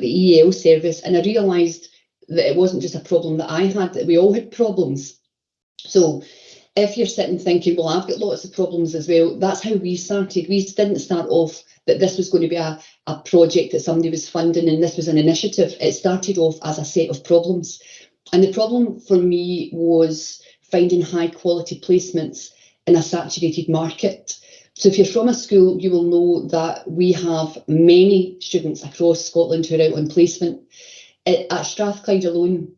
the EL service, and I realised that it wasn't just a problem that I had, that we all had problems. So if you're sitting thinking, well, I've got lots of problems as well, that's how we started. We didn't start off that this was going to be a project that somebody was funding and this was an initiative. It started off as a set of problems. And the problem for me was finding high quality placements in a saturated market. So if you're from a school, you will know that we have many students across Scotland who are out on placement. At Strathclyde alone,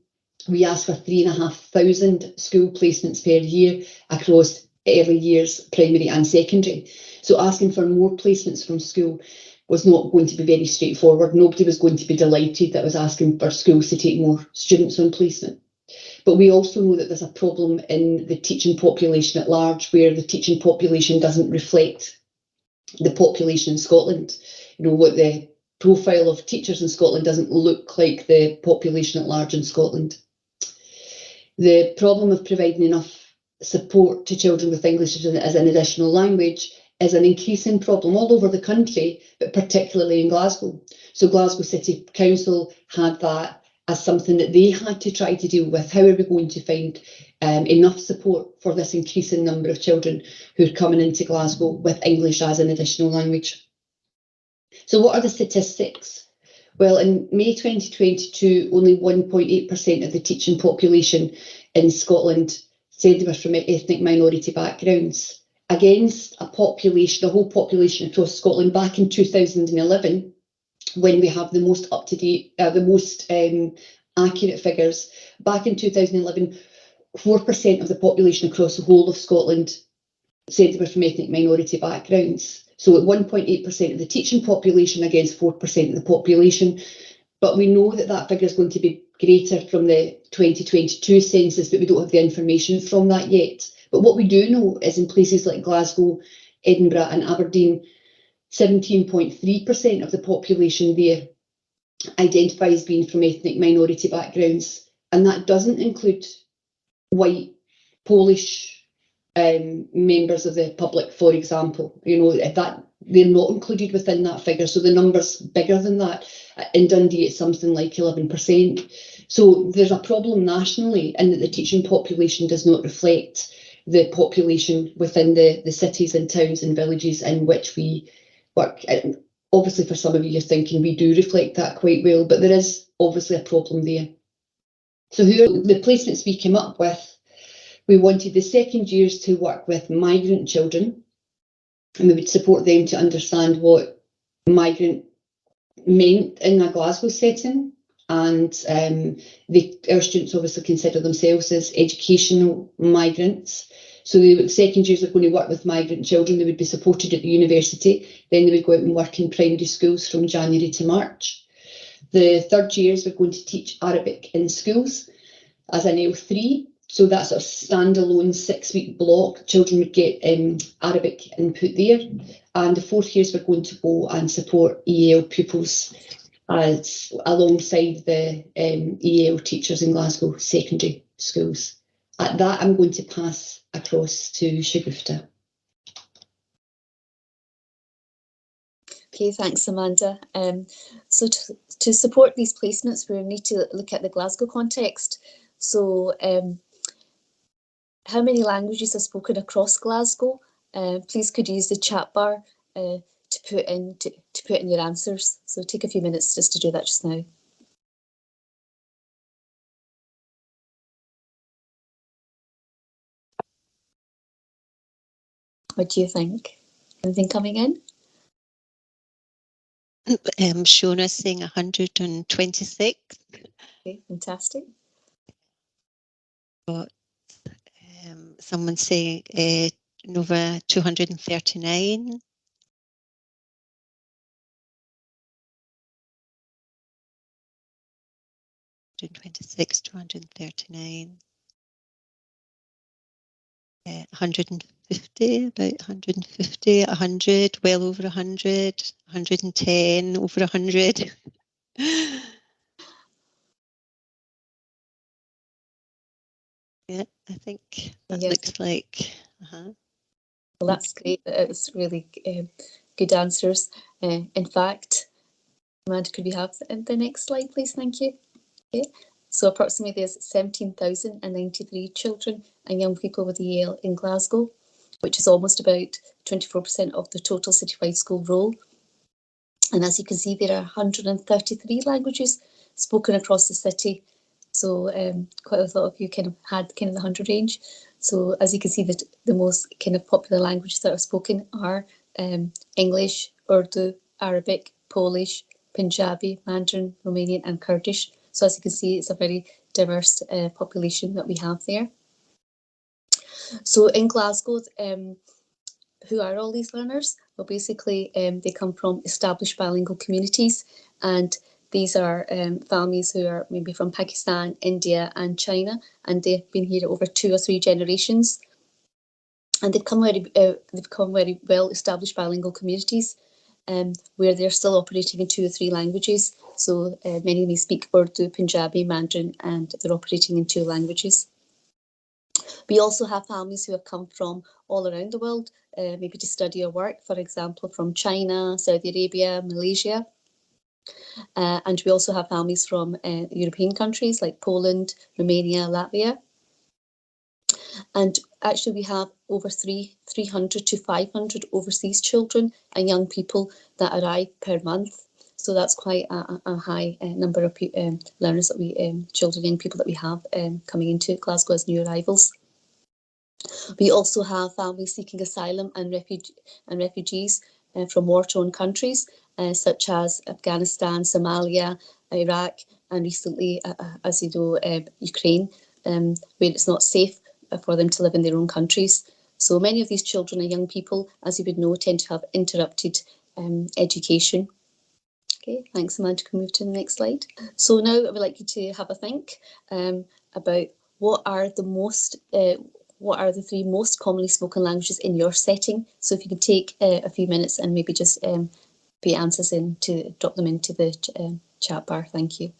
we ask for 3,500 school placements per year across early years, primary and secondary. So asking for more placements from school was not going to be very straightforward. Nobody was going to be delighted that I was asking for schools to take more students on placement. But we also know that there's a problem in the teaching population at large, where the teaching population doesn't reflect the population in Scotland. You know, what the profile of teachers in Scotland doesn't look like the population at large in Scotland. The problem of providing enough support to children with English as an additional language is an increasing problem all over the country, but particularly in Glasgow. So Glasgow City Council had that as something that they had to try to deal with. How are we going to find enough support for this increasing number of children who are coming into Glasgow with English as an additional language? So what are the statistics? Well, in May 2022, only 1.8% of the teaching population in Scotland said they were from ethnic minority backgrounds, against a population, a whole population across Scotland back in 2011, when we have the most up-to-date, the most accurate figures. Back in 2011, 4% of the population across the whole of Scotland said they were from ethnic minority backgrounds. So at 1.8% of the teaching population against 4% of the population. But we know that that figure is going to be greater from the 2022 census, but we don't have the information from that yet. But what we do know is in places like Glasgow, Edinburgh and Aberdeen, 17.3% of the population there identify as being from ethnic minority backgrounds. And that doesn't include white, Polish members of the public, for example. You know, that they're not included within that figure. So the number's bigger than that. In Dundee, it's something like 11%. So there's a problem nationally in that the teaching population does not reflect the population within the cities and towns and villages in which we work. And obviously, for some of you, you're thinking we do reflect that quite well, but there is obviously a problem there. So who are the placements we came up with? We wanted the second years to work with migrant children, and we would support them to understand what migrant meant in a Glasgow setting. And our students obviously consider themselves as educational migrants. So the second years are going to work with migrant children. They would be supported at the university. Then they would go out and work in primary schools from January to March. The third years we're going to teach Arabic in schools as an L3. So that's sort of standalone 6-week block. Children would get Arabic input there. And the fourth years we're going to go and support EL pupils as alongside the EL teachers in Glasgow secondary schools. At that, I'm going to pass across to Shagufta. Okay, thanks, Amanda. So to support these placements, we need to look at the Glasgow context. So how many languages are spoken across Glasgow? Please could you use the chat bar to put in your answers. So take a few minutes just to do that just now. What do you think? Anything coming in? Shona saying 126. Okay, fantastic. But someone saying Nova 239. 126, 239. 150, about 150, 100, well over 100, 110, over 100. Yeah, I think that looks like. Well, that's great. It's really good answers. In fact, Amanda, could we have the next slide, please? Thank you. Okay. So approximately there's 17,093 children and young people with EL in Glasgow, which is almost about 24% of the total citywide school roll. And as you can see, there are 133 languages spoken across the city. So quite a lot of you kind of had kind of the 100 range. So as you can see, that the most kind of popular languages that are spoken are English, Urdu, Arabic, Polish, Punjabi, Mandarin, Romanian and Kurdish. So as you can see, it's a very diverse population that we have there. So in Glasgow, who are all these learners? Well, basically, they come from established bilingual communities, and these are families who are maybe from Pakistan, India and China, and they've been here over 2 or 3 generations. And they've become very well established bilingual communities where they're still operating in 2 or 3 languages. So many may speak Urdu, Punjabi, Mandarin, and they're operating in 2 languages. We also have families who have come from all around the world, maybe to study or work, for example, from China, Saudi Arabia, Malaysia. And we also have families from European countries like Poland, Romania, Latvia. And actually we have over 300 to 500 overseas children and young people that arrive per month. So that's quite a high number of learners that we, children, young people that we have coming into Glasgow as new arrivals. We also have families seeking asylum and refugees from war-torn countries such as Afghanistan, Somalia, Iraq, and recently, as you know, Ukraine, where it's not safe for them to live in their own countries. So many of these children and young people, as you would know, tend to have interrupted education. Okay, thanks, Amanda. Can we move to the next slide? So now I would like you to have a think about what are the 3 most commonly spoken languages in your setting. So if you could take a few minutes and maybe just put answers in to drop them into the chat bar. Thank you.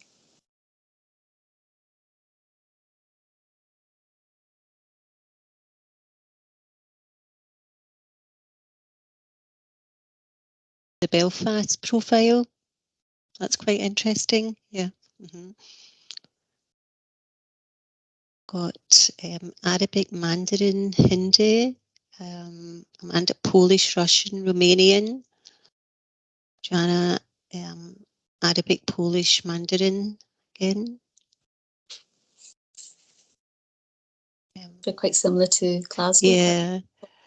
The Belfast profile, that's quite interesting. Yeah. Got Arabic, Mandarin, Hindi, Amanda, Polish, Russian, Romanian. Joanna, Arabic, Polish, Mandarin again. They're quite similar to Glasgow. Yeah.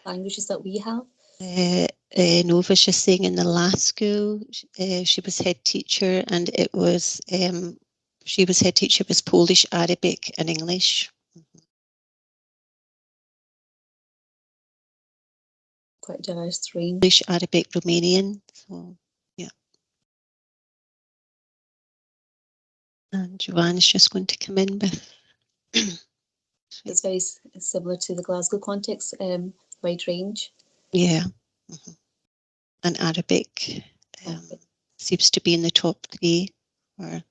Languages that we have. Nova's just saying in the last school, she was head teacher, and it was she was head teacher was Polish, Arabic, and English. Quite diverse range. Polish, Arabic, Romanian. So yeah. And Joanne's just going to come in with. It's very similar to the Glasgow context, wide range. Yeah. And Arabic seems to be in the top 3, or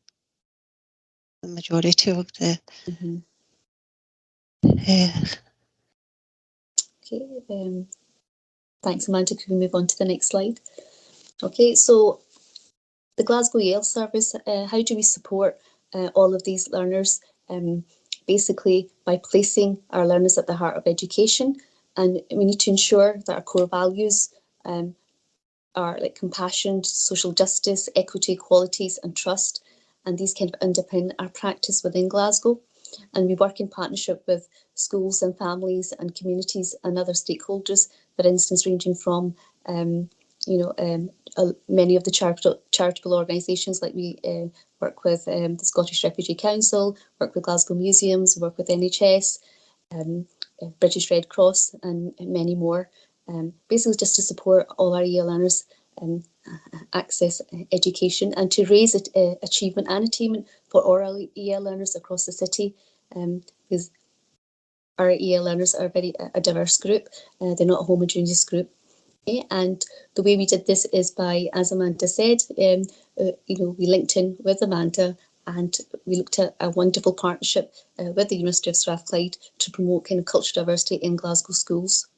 the majority of the. Okay, thanks, Amanda. Can we move on to the next slide? Okay, so the Glasgow EL service, how do we support all of these learners? Basically by placing our learners at the heart of education, and we need to ensure that our core values are like compassion, social justice, equity, equalities and trust, and these kind of underpin our practice within Glasgow. And we work in partnership with schools and families and communities and other stakeholders, for instance, ranging from many of the charitable organisations, like we work with the Scottish Refugee Council, work with Glasgow Museums, work with NHS, British Red Cross and many more, basically just to support all our EL learners access education and to raise achievement and attainment for all our EL learners across the city, because our EL learners are a diverse group. They're not a homogeneous group. Okay? And the way we did this is by, as Amanda said, we linked in with Amanda and we looked at a wonderful partnership with the University of Strathclyde to promote kind of cultural diversity in Glasgow schools.